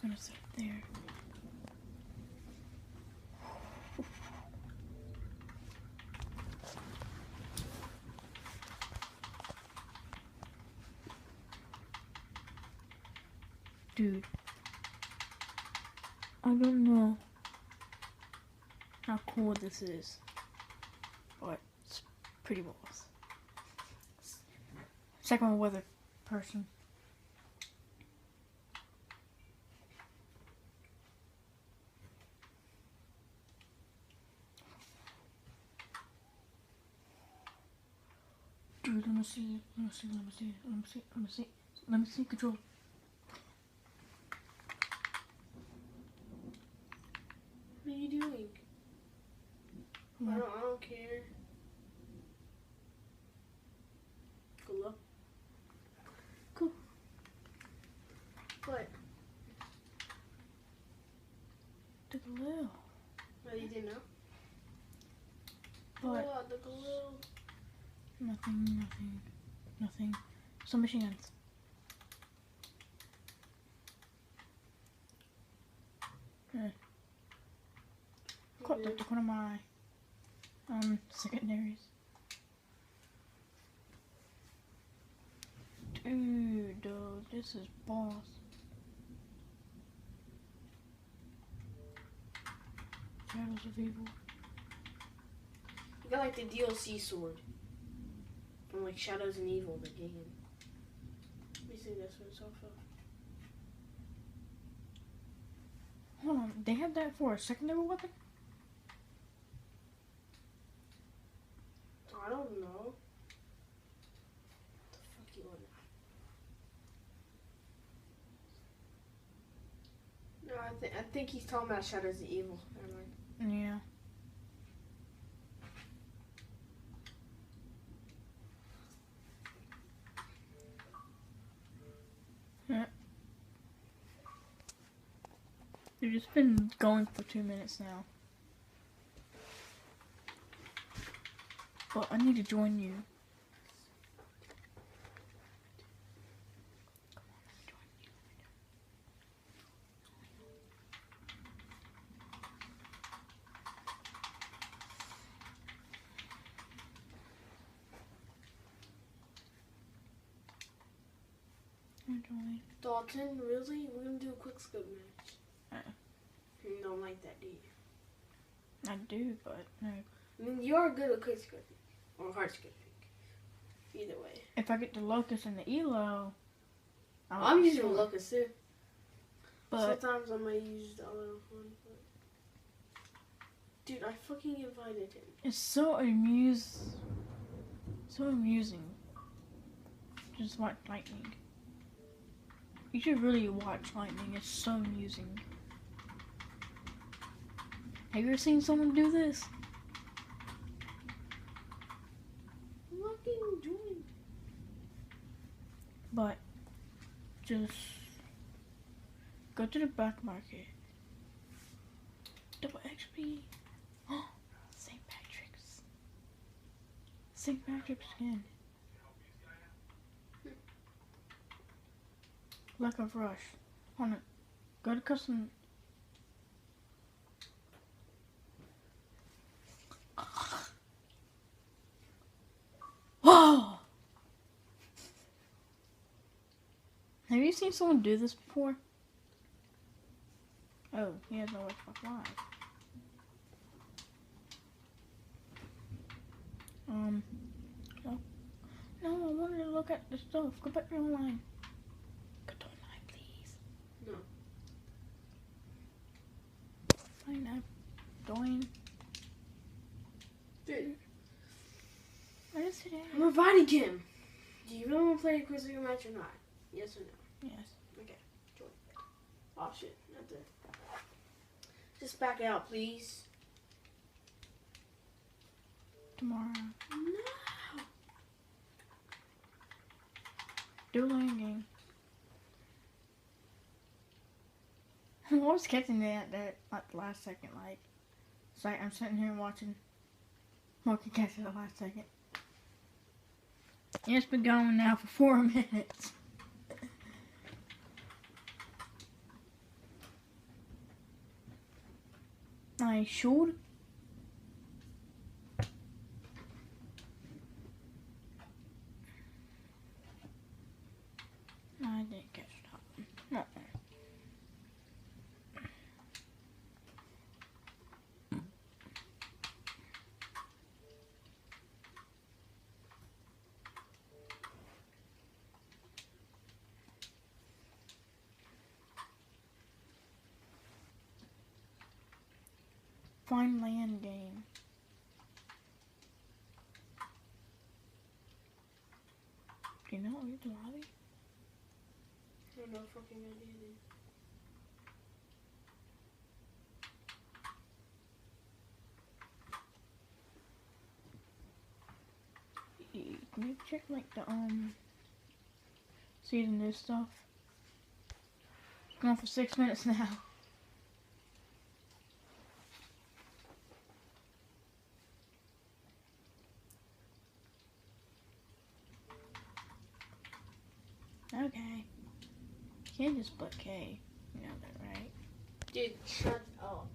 gonna sit there. Dude, I don't know how cool this is, but it's pretty balls. Second weather person. Dude, let me see control. What are you doing? I don't care. Cool. Cool. What? The glue. Oh, you didn't know? What? Oh, the glue. Nothing. Some machine guns. That's one of my secondaries. Dude, this is boss. Shadows of Evil. You got like the DLC sword from like Shadows and Evil, the game. Let me see this one. It's off of. Hold on, they have that for a secondary weapon? I don't know. What the fuck you want now? No, I think he's talking about Shadows of Evil. Never mind. Yeah. You've just been going for 2 minutes now. But I need to join you. Join. Dalton, really? We're gonna do a quick scope match. Uh. You don't like that, do you? I do, but no. I mean, you are good at quick scoping or hard scoping. Either way. If I get the Locust and the Elo, I'm using Locust too. But sometimes I might use the other one. But... Dude, I fucking invited him. It's so amusing. Just watch Lightning. You should really watch Lightning. It's so amusing. Have you ever seen someone do this? What are you doing? But just go to the back market. Double XP. St. Patrick's. St. Patrick's skin. Lack of rush. On it. Go to custom. Whoa! Have you seen someone do this before? Oh, he has no Xbox Live. No, I wanted to look at the stuff. Go back to online. Go to online, please. No. Fine, I'm join. Dude. I just said I'm inviting him. Do you really want to play a quiz match or not? Yes or no? yes. Okay. Join. Oh shit. Not there. Just back out, please. Tomorrow. No. Dueling game. I was catching that at the last second, like, it's like I'm sitting here watching Monkey catch it at the last second. And it's been going now for 4 minutes. I should. I didn't catch top. No. Find land game. Do you know what the lobby? I have no fucking idea, dude. Can you check like the see the new stuff? It's going for 6 minutes now. Okay. Can't just put K. You know that, right? Dude, shut up.